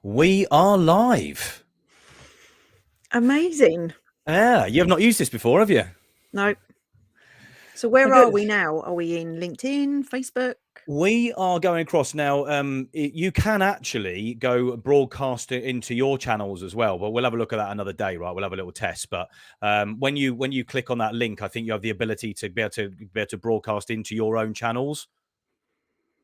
We are live. Amazing. Yeah, you have not used this before, have you? No. So where Good. are we now? Are we in LinkedIn, Facebook? We are going across now. You can actually go broadcast it into your channels as well, but we'll have a look at that another day, right? We'll have a little test. But when you click on that link, I think you have the ability to be able to broadcast into your own channels.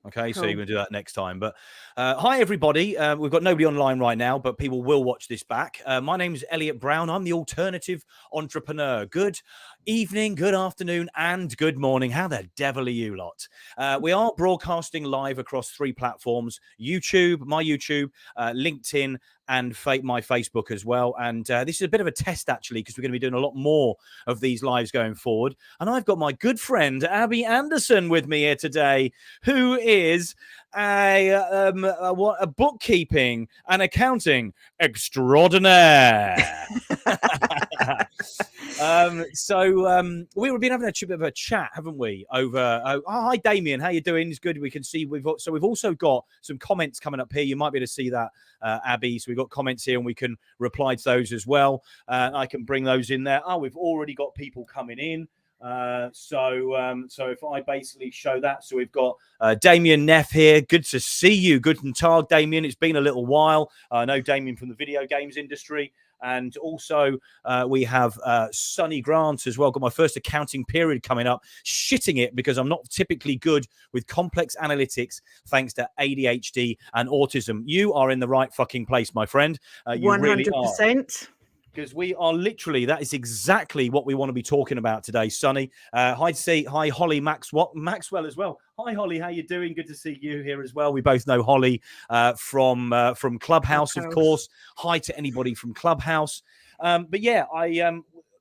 Okay, so you're Cool. going to do that next time. But hi, everybody. We've got nobody online right now, but people will watch this back. My name is Elliot Brown. I'm the alternative entrepreneur. Good evening, good afternoon, and good morning. How the devil are you lot? We are broadcasting live across 3 platforms: YouTube, my YouTube, LinkedIn, and my Facebook as well. And this is a bit of a test, actually, because we're going to be doing a lot more of these lives going forward. And I've got my good friend, Abby Anderson, with me here today, who is a bookkeeping and accounting extraordinaire. We've been having a bit of a chat, haven't we? Over. Oh, hi, Damien. How you doing? It's good. We can see we've also got some comments coming up here. You might be able to see that, Abby. So we've got comments here, and we can reply to those as well. I can bring those in there. Oh, we've already got people coming in. So if I basically show that, so we've got Damien Neff here. Good to see you. Guten Tag, Damien. It's been a little while. I know Damien from the video games industry. And also we have Sonny Grant as well. Got my first accounting period coming up. Shitting it because I'm not typically good with complex analytics thanks to ADHD and autism. You are in the right fucking place, my friend. You 100%. really are. Because we are literally, that is exactly what we want to be talking about today, Sonny. Hi, Holly Maxwell as well. Hi, Holly, how you doing? Good to see you here as well. We both know Holly from Clubhouse, of course. Hi to anybody from Clubhouse. But yeah,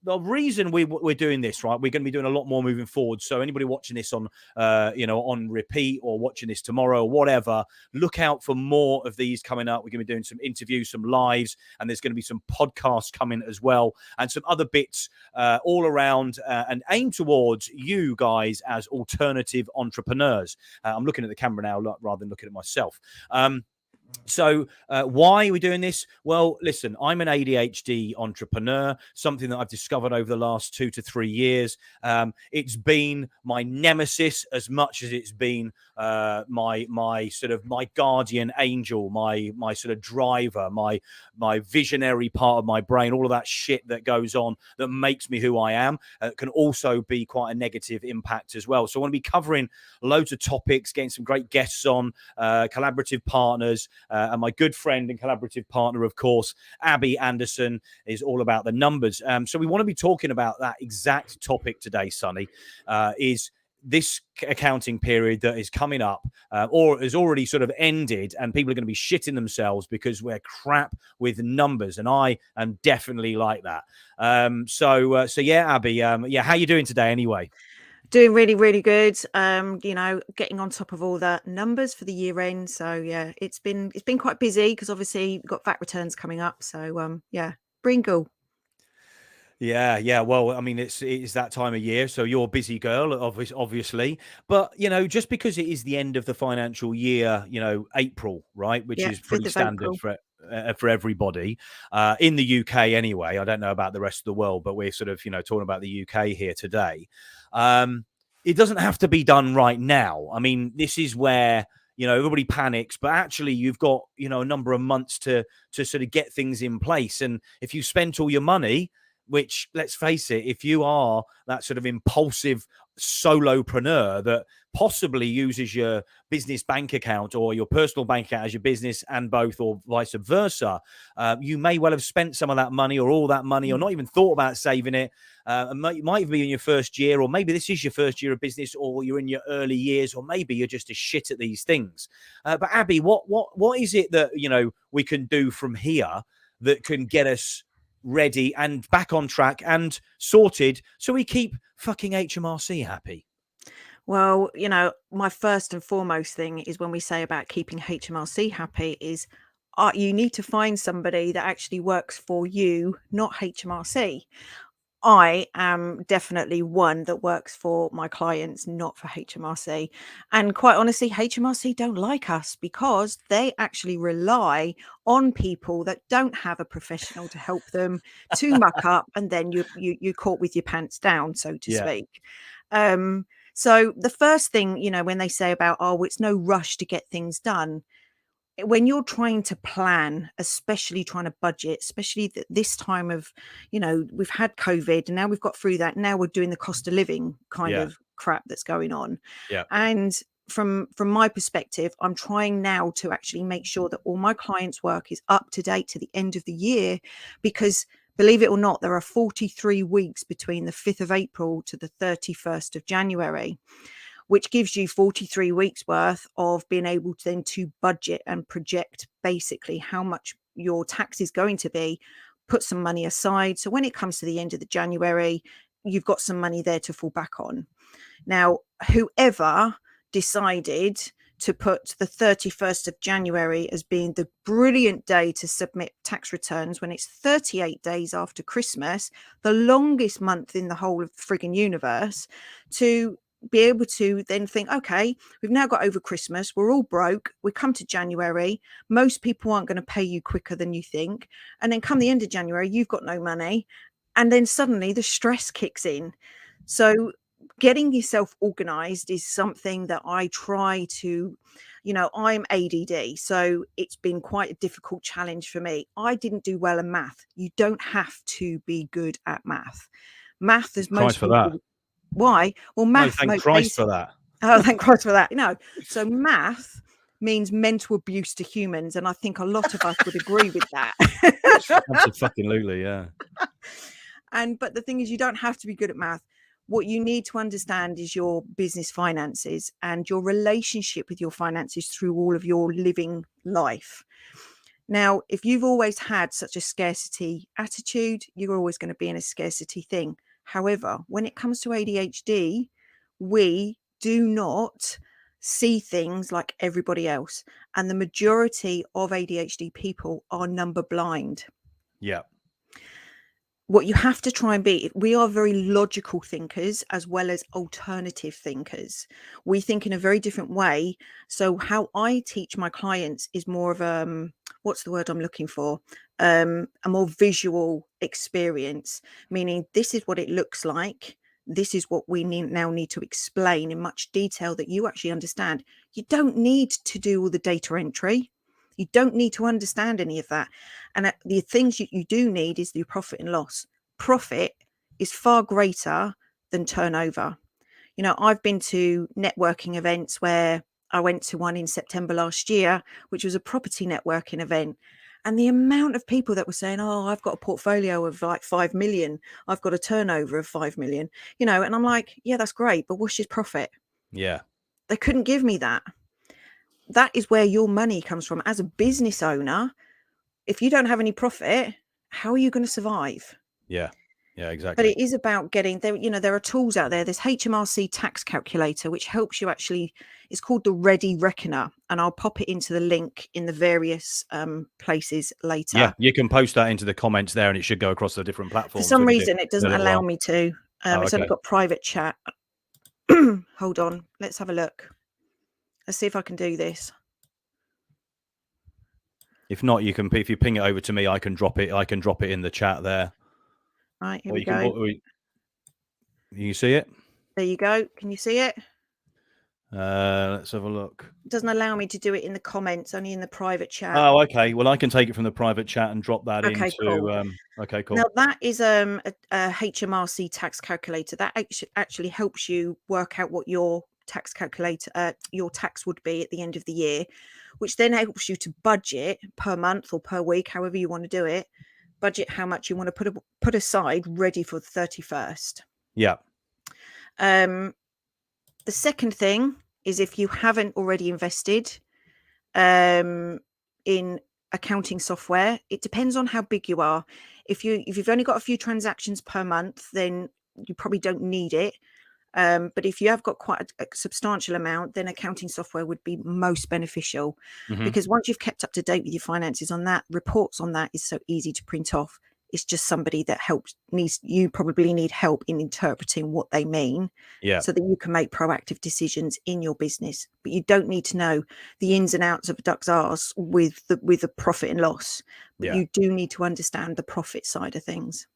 the reason we're doing this, right, we're going to be doing a lot more moving forward. So anybody watching this on, on repeat or watching this tomorrow or whatever, look out for more of these coming up. We're going to be doing some interviews, some lives, and there's going to be some podcasts coming as well, and some other bits all around and aimed towards you guys as alternative entrepreneurs. I'm looking at the camera now rather than looking at myself. So why are we doing this? Well, listen, I'm an ADHD entrepreneur, something that I've discovered over the last 2 to 3 years. It's been my nemesis as much as it's been my guardian angel, my sort of driver, my visionary part of my brain, all of that shit that goes on that makes me who I am can also be quite a negative impact as well. So I want to be covering loads of topics, getting some great guests on, collaborative partners. And my good friend and collaborative partner, of course, Abby Anderson, is all about the numbers. So we want to be talking about that exact topic today, Sonny, is this accounting period that is coming up or has already sort of ended, and people are going to be shitting themselves because we're crap with numbers. And I am definitely like that. So yeah, Abby, how you doing today anyway? Doing really, really good. Getting on top of all the numbers for the year end. So yeah, it's been quite busy because obviously we've got VAT returns coming up. So Bringle. Yeah. Well, I mean, it's that time of year, so you're a busy girl, obviously. But just because it is the end of the financial year, April, right, which is pretty standard for everybody in the UK anyway. I don't know about the rest of the world, but we're sort of talking about the UK here today. It doesn't have to be done right now. I mean, this is where everybody panics, but actually you've got a number of months to sort of get things in place. And if you spent all your money, which, let's face it, if you are that sort of impulsive solopreneur that possibly uses your business bank account or your personal bank account as your business and both, or vice versa, you may well have spent some of that money or all that money or not even thought about saving it. It might even be in your first year, or maybe this is your first year of business, or you're in your early years, or maybe you're just a shit at these things. But Abby, what is it that we can do from here that can get us ready and back on track and sorted so we keep fucking HMRC happy? Well, my first and foremost thing is when we say about keeping HMRC happy is you need to find somebody that actually works for you, not HMRC. I am definitely one that works for my clients, not for HMRC. And quite honestly, HMRC don't like us because they actually rely on people that don't have a professional to help them to muck up, and then you're caught with your pants down, so to Yeah. speak. So the first thing, when they say about, oh, it's no rush to get things done, when you're trying to plan, especially trying to budget, especially this time of, we've had COVID and now we've got through that. Now we're doing the cost of living kind Yeah. of crap that's going on. Yeah. And from my perspective, I'm trying now to actually make sure that all my clients' work is up to date to the end of the year, because believe it or not, there are 43 weeks between the 5th of April to the 31st of January, which gives you 43 weeks worth of being able to then to budget and project basically how much your tax is going to be, put some money aside. So when it comes to the end of the January, you've got some money there to fall back on. Now, whoever decided to put the 31st of January as being the brilliant day to submit tax returns when it's 38 days after Christmas, the longest month in the whole of the frigging universe, to be able to then think, okay, we've now got over Christmas, we're all broke, we come to January, most people aren't going to pay you quicker than you think, and then come the end of January, you've got no money, and then suddenly the stress kicks in. So getting yourself organized is something that I try to, I'm ADD, so it's been quite a difficult challenge for me. I didn't do well in math. You don't have to be good at math. Math, as Christ most for that. people. Why? Well, No, math, thank Christ for that. oh, thank Christ for that. So math means mental abuse to humans, and I think a lot of us would agree with that. Absolutely, yeah. But the thing is, you don't have to be good at math. What you need to understand is your business finances and your relationship with your finances through all of your living life. Now, if you've always had such a scarcity attitude, you're always going to be in a scarcity thing. However, when it comes to ADHD, we do not see things like everybody else. And the majority of ADHD people are number blind. Yeah. What you have to try and be, we are very logical thinkers as well as alternative thinkers. We think in a very different way. So how I teach my clients is more of what's the word I'm looking for? A more visual experience, meaning this is what it looks like. This is what we now need to explain in much detail that you actually understand. You don't need to do all the data entry. You don't need to understand any of that. And the things you do need is the profit and loss. Profit is far greater than turnover. I've been to networking events where I went to one in September last year, which was a property networking event. And the amount of people that were saying, oh, I've got a portfolio of like 5 million. I've got a turnover of 5 million, and I'm like, yeah, that's great. But what's your profit? Yeah. They couldn't give me that. That is where your money comes from. As a business owner, if you don't have any profit, how are you going to survive? Yeah. Yeah, But exactly. it is about getting there. There are tools out there. There's HMRC tax calculator, which helps you actually. It's called the Ready Reckoner, and I'll pop it into the link in the various places later. Yeah, you can post that into the comments there, and it should go across the different platforms. For some reason, it doesn't allow me to. It's only Okay. got private chat. Hold on. Let's have a look. Let's see if I can do this. If not, you can. If you ping it over to me, I can drop it. I can drop it in the chat there. Right, here we go. You see it? There you go. Can you see it? Let's have a look. It doesn't allow me to do it in the comments, only in the private chat. Oh, okay. Well, I can take it from the private chat and drop that into. Cool. Okay, cool. Now that is a HMRC tax calculator that actually helps you work out what your tax calculator, your tax would be at the end of the year, which then helps you to budget per month or per week, however you want to do it. Budget how much you want to put aside ready for the 31st. Yeah. The second thing is, if you haven't already invested in accounting software, it depends on how big you are. If you've only got a few transactions per month, then you probably don't need it. But if you have got quite a substantial amount, then accounting software would be most beneficial, because once you've kept up to date with your finances on that, reports on that is so easy to print off. It's just somebody that you probably need help in interpreting what they mean, Yeah. so that you can make proactive decisions in your business. But you don't need to know the ins and outs of a duck's arse with the profit and loss, but Yeah. you do need to understand the profit side of things.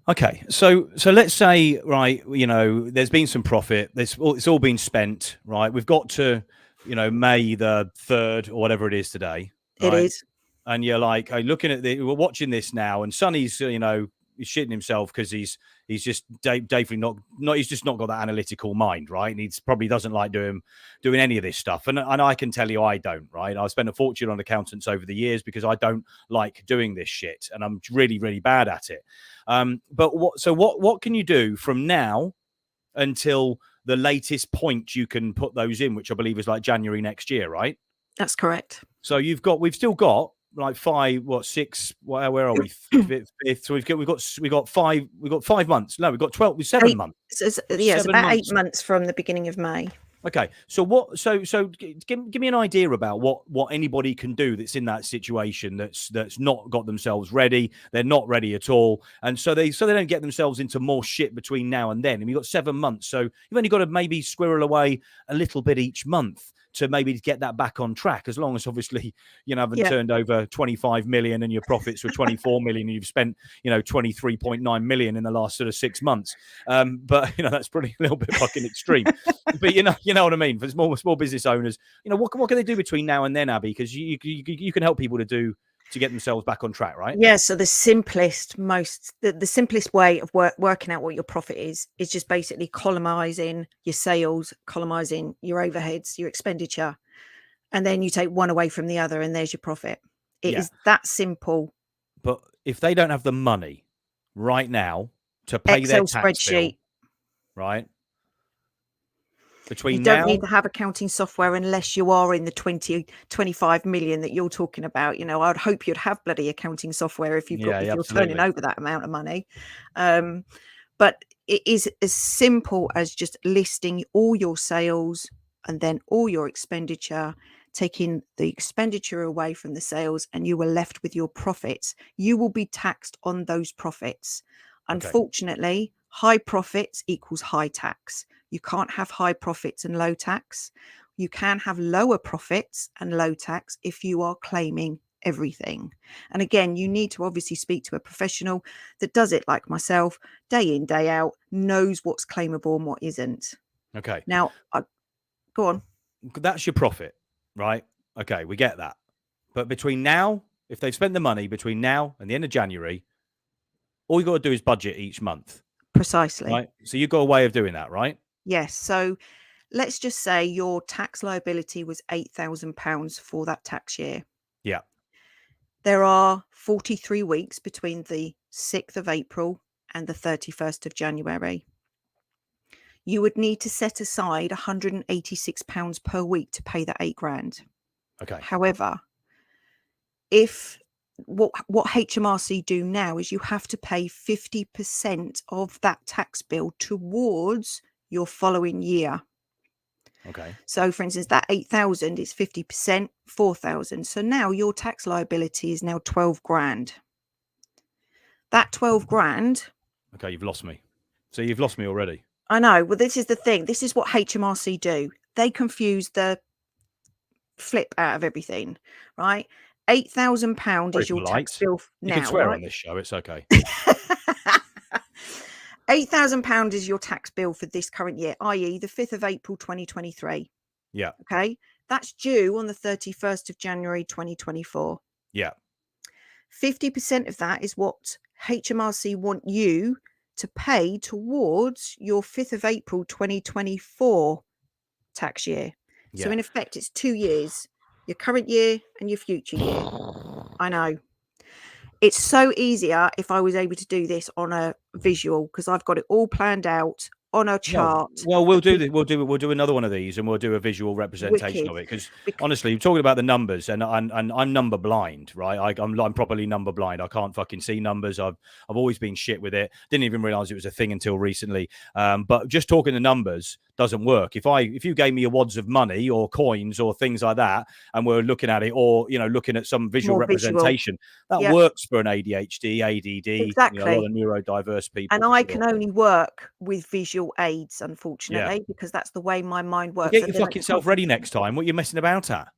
Okay, so let's say, right, there's been some profit. It's all been spent, right? We've got to, May the 3rd or whatever it is today, It right? is. And you're like, looking at we're watching this now, and Sonny's, he's shitting himself because he's just definitely not he's just not got that analytical mind, right? And he's probably doesn't like doing any of this stuff. And I can tell you I don't, right? I've spent a fortune on accountants over the years because I don't like doing this shit, and I'm really, really bad at it. But what can you do from now until the latest point you can put those in, which I believe is like January next year, right? That's correct. So we've still got like 6, where are we? Fifth. So we've got 5 months. No, we've got 7 months. It's 7 about months. 8 months from the beginning of May. Okay, so give me an idea about what anybody can do that's in that situation that's not got themselves ready. They're not ready at all, and so they don't get themselves into more shit between now and then. And you've got 7 months, so you've only got to maybe squirrel away a little bit each month to maybe get that back on track, as long as obviously haven't turned over 25 million and your profits were 24 million and you've spent 23.9 million in the last sort of 6 months. But that's probably a little bit fucking extreme. But you know what I mean, for small business owners, what can they do between now and then, Abby? Because you can help people to get themselves back on track, right? Yeah. So the simplest way of working out what your profit is just basically columnizing your sales, columnizing your overheads, your expenditure, and then you take one away from the other, and there's your profit. It is that simple. But if they don't have the money right now to pay Excel their tax bill, spreadsheet, right? You don't need to have accounting software unless you are in the 25 million that you're talking about. I'd hope you'd have bloody accounting software if you're turning over that amount of money. But it is as simple as just listing all your sales and then all your expenditure, taking the expenditure away from the sales, and you were left with your profits. You will be taxed on those profits. Okay. Unfortunately, high profits equals high tax. You can't have high profits and low tax. You can have lower profits and low tax if you are claiming everything. And again, you need to obviously speak to a professional that does it like myself, day in, day out, knows what's claimable and what isn't. Okay. Now, go on. That's your profit, right? Okay, we get that. But between now, if they've spent the money between now and the end of January, all you got to do is budget each month. Precisely. Right. So you've got a way of doing that, right? Yes. So let's just say your tax liability was £8,000 for that tax year. Yeah. There are 43 weeks between the 6th of April and the 31st of January. You would need to set aside £186 per week to pay that £8,000. Okay. However, what HMRC do now is you have to pay 50% of that tax bill towards your following year. Okay. So, for instance, that 8,000 is 50%, 4,000. So now your tax liability is now 12 grand. That 12 grand. Okay, you've lost me. So you've lost me already. I know. Well, this is the thing. This is what HMRC do. They confuse the flip out of everything, right? £8,000 is your tax bill now. You can swear right? on this show. It's okay. £8,000 is your tax bill for this current year, i.e. the 5th of April, 2023. Yeah. Okay. That's due on the 31st of January, 2024. Yeah. 50% of that is what HMRC want you to pay towards your 5th of April, 2024 tax year. Yeah. So in effect, it's 2 years, your current year and your future year. I know. It's so easier if I was able to do this on a visual, because I've got it all planned out on a chart. Well, we'll do this. We'll do another one of these, and we'll do a visual representation of it. Because honestly, you're talking about the numbers, and I'm number blind, right? I'm properly number blind. I can't fucking see numbers. I've always been shit with it. Didn't even realize it was a thing until recently. But just talking the numbers, doesn't work. If you gave me a wads of money or coins or things like that, and we're looking at it, or looking at some visual More visual. representation, that Yep, works for an ADHD, ADD, a lot exactly. of neurodiverse people And for I sure. can only work with visual aids, Yeah. unfortunately, because that's the way my mind Well, works. get And your then fucking it's self ready next time. What are you messing about at?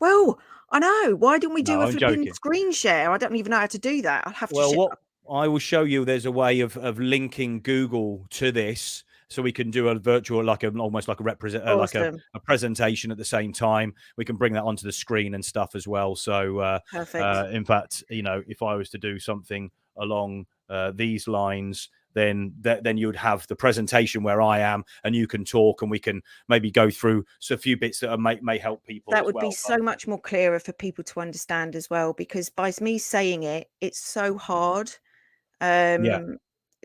well, I know. Why didn't we No, do a I'm flipping joking. screen share? I don't even know how to do that. I'll have to Well, share. what I will show you, there's a way of linking Google to this, so we can do a virtual, like almost like a Awesome. a presentation at the same time. We can bring that onto the screen and stuff as well. So, Perfect. in fact, if I was to do something along these lines, then you would have the presentation where I am, and you can talk, and we can maybe go through a few bits that may help people That as would be well. But so much more clearer for people to understand as well, because by me saying it, it's so hard yeah, um,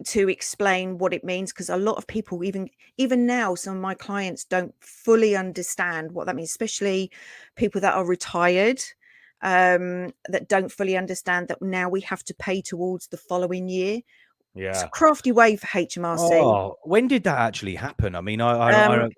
to explain what it means, because a lot of people, even now, some of my clients don't fully understand what that means, especially people that are retired, that don't fully understand that now we have to pay towards the following year. It's a yeah. crafty way for HMRC. Oh, when did that actually happen? I mean, It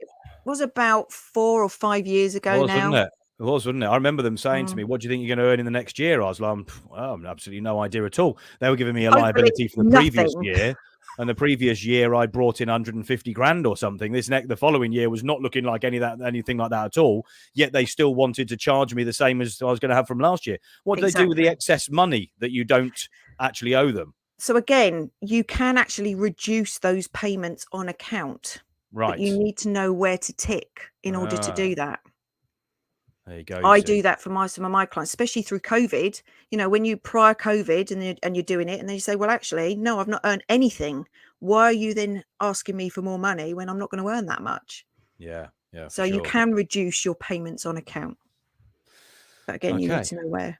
was about 4 or 5 years it ago was, wasn't now. it? It was, wasn't it? I remember them saying to Mm. me, "What do you think you're going to earn in the next year?" I was like, "Well, I've absolutely no idea at all." They were giving me a Hopefully liability for the previous nothing. year, and the previous year I brought in 150 grand or something. The following year was not looking like anything like that at all. Yet they still wanted to charge me the same as I was going to have from last year. What do they do with the Exactly. excess money that you don't actually owe them? So again, you can actually reduce those payments on account, but you Right. need to know where to tick in order to Ah, do that. there you go. You I do see. that for some of my clients, especially through COVID. When you prior COVID and you're doing it, and then you say, "Well, actually, no, I've not earned anything. Why are you then asking me for more money when I'm not going to earn that much?" Yeah, yeah, for So you sure. can reduce your payments on account, but again, you need Okay. to know where.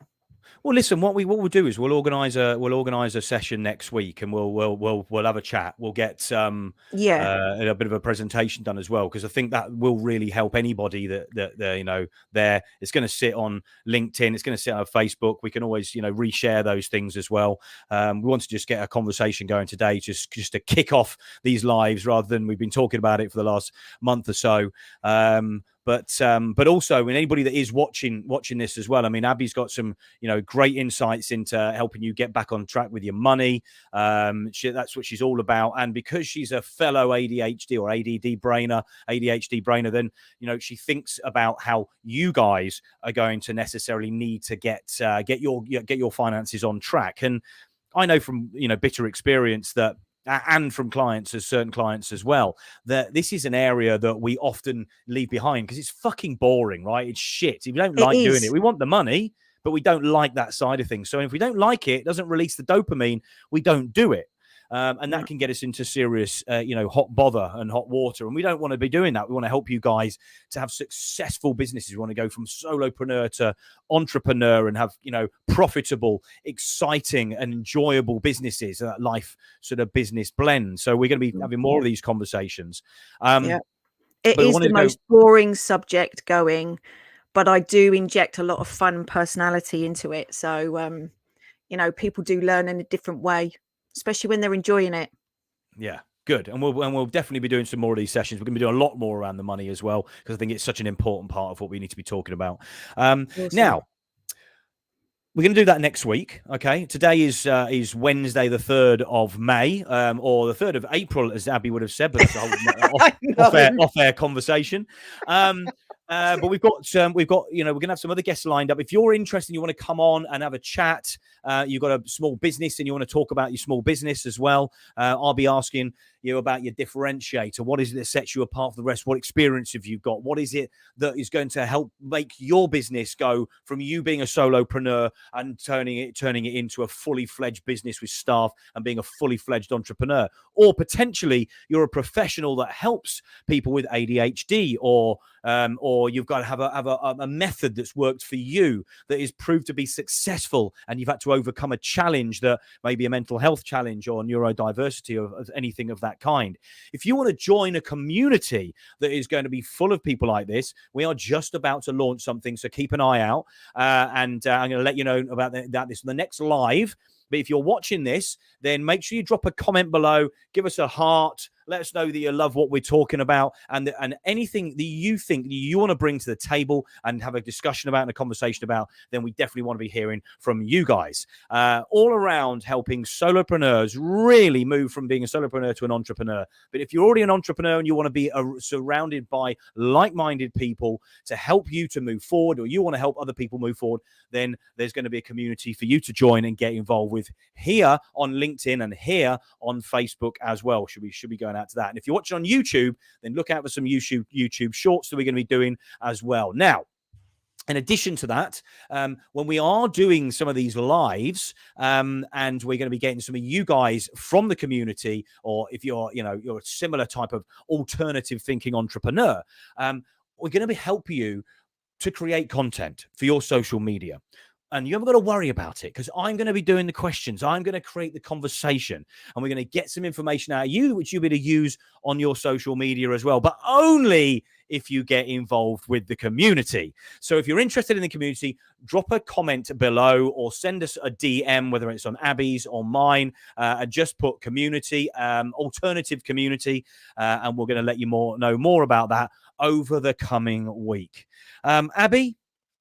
Well, listen. What we'll do is we'll organize a session next week, and we'll have a chat. We'll get Yeah, a bit of a presentation done as well, because I think that will really help anybody that there. It's going to sit on LinkedIn. It's going to sit on Facebook. We can always reshare those things as well. We want to just get a conversation going today, just to kick off these lives, rather than we've been talking about it for the last month or so. But also, when anybody that is watching this as well, I mean, Abby's got some great insights into helping you get back on track with your money. That's what she's all about, and because she's a fellow ADHD or ADHD brainer, then she thinks about how you guys are going to necessarily need to get your finances on track. And I know from bitter experience that, and from certain clients as well, that this is an area that we often leave behind because it's fucking boring, right? It's shit. If we don't it like doing it, is. we want the money, but we don't like that side of things. So if we don't like it, it doesn't release the dopamine, we don't do it. And Yeah. that can get us into serious, hot bother and hot water. And we don't want to be doing that. We want to help you guys to have successful businesses. We want to go from solopreneur to entrepreneur and have, profitable, exciting and enjoyable businesses, that life sort of business blend. So we're going to be Mm. having more of these conversations. Yeah. Um, It but we is wanted the to go, most boring subject going, but I do inject a lot of fun and personality into it. So, people do learn in a different way, especially when they're enjoying it. yeah. Good. And we'll definitely be doing some more of these sessions. We're going to be doing a lot more around the money as well, because I think it's such an important part of what we need to be talking about. Awesome. Now, we're going to do that next week. Okay. Today is Wednesday, the 3rd of May, or the 3rd of April, as Abby would have said, but that's a whole I know. off air conversation. But we're going to have some other guests lined up. If you're interested, you want to come on and have a chat, you've got a small business and you want to talk about your small business as well, I'll be asking you about your differentiator. What is it that sets you apart from the rest? What experience have you got? What is it that is going to help make your business go from you being a solopreneur and turning it into a fully fledged business with staff and being a fully fledged entrepreneur? Or potentially you're a professional that helps people with ADHD, or you've got to have a method that's worked for you that is proved to be successful, and you've had to overcome a challenge that may be a mental health challenge or neurodiversity or anything of that kind. If you want to join a community that is going to be full of people like this, we are just about to launch something, so keep an eye out, and I'm going to let you know about this the next live. But if you're watching this, then make sure you drop a comment below, give us a heart, Let us know that you love what we're talking about, and anything that you think that you want to bring to the table and have a discussion about and a conversation about, then we definitely want to be hearing from you guys. All around helping solopreneurs really move from being a solopreneur to an entrepreneur. But if you're already an entrepreneur and you want to be surrounded by like-minded people to help you to move forward, or you want to help other people move forward, then there's going to be a community for you to join and get involved with here on LinkedIn and here on Facebook as well. Should be going out to that. And if you're watching on YouTube, then look out for some YouTube shorts that we're going to be doing as well. Now, in addition to that, when we are doing some of these lives, and we're going to be getting some of you guys from the community, or if you're a similar type of alternative thinking entrepreneur, we're going to be helping you to create content for your social media. And you haven't got to worry about it, because I'm going to be doing the questions. I'm going to create the conversation, and we're going to get some information out of you, which you'll be able to use on your social media as well, but only if you get involved with the community. So if you're interested in the community, drop a comment below or send us a DM, whether it's on Abby's or mine, and just put community, alternative community, and we're going to let you know more about that over the coming week. Abby,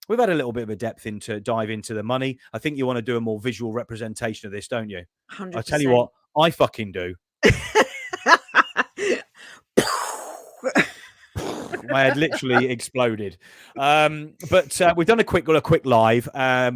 we've had a little bit of a dive into the money. I think you want to do a more visual representation of this, don't you? 100%. I tell you what, I fucking do. My head literally exploded. But we've done a quick live. I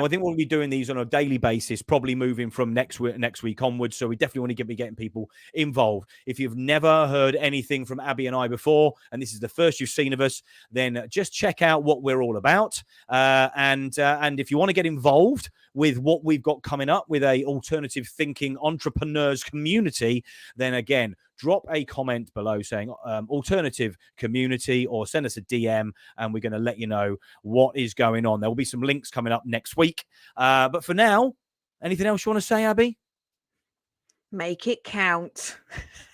think we'll be doing these on a daily basis, probably moving from next week onwards. So we definitely want to be getting people involved. If you've never heard anything from Abby and I before, and this is the first you've seen of us, then just check out what we're all about. And if you want to get involved with what we've got coming up with a alternative thinking entrepreneurs community, then again, drop a comment below saying alternative community, or send us a DM, and we're going to let you know what is going on. There will be some links coming up next week. But for now, anything else you want to say, Abby? Make it count.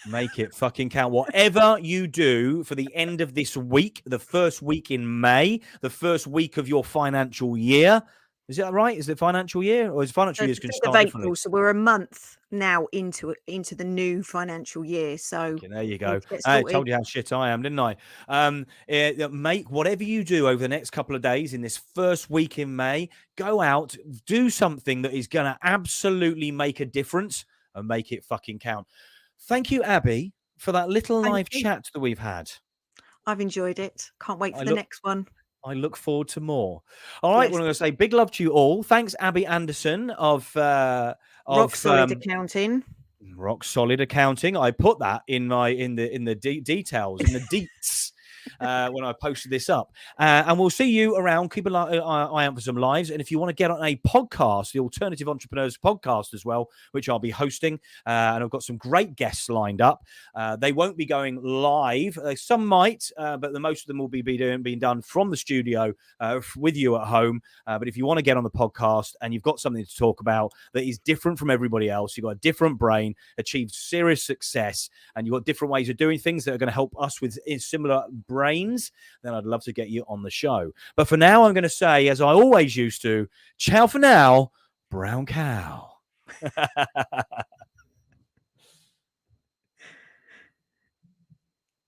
Make it fucking count. Whatever you do for the end of this week, the first week in May, the first week of your financial year. Is that right? Is it financial year, or is financial years can start April? So we're a month now into the new financial year. So okay, there you go. I told you how shit I am, didn't I? Make whatever you do over the next couple of days in this first week in May, go out, do something that is going to absolutely make a difference, and make it fucking count. Thank you, Abby, for that little live chat that we've had. I've enjoyed it. Can't wait for the next one. I look forward to more. All right, well, I'm going to say big love to you all. Thanks, Abby Anderson of Rock Solid Accounting. Rock Solid Accounting. I put that in the details, in the deets. When I posted this up, and we'll see you around. Keep an eye out for some lives, and if you want to get on a podcast, the Alternative Entrepreneurs podcast as well, which I'll be hosting, and I've got some great guests lined up. They won't be going live. Some might, but the most of them will be being done from the studio with you at home. But if you want to get on the podcast and you've got something to talk about that is different from everybody else, you've got a different brain, achieved serious success, and you've got different ways of doing things that are going to help us with similar brains, then I'd love to get you on the show. But for now, I'm going to say, as I always used to, ciao for now, brown cow.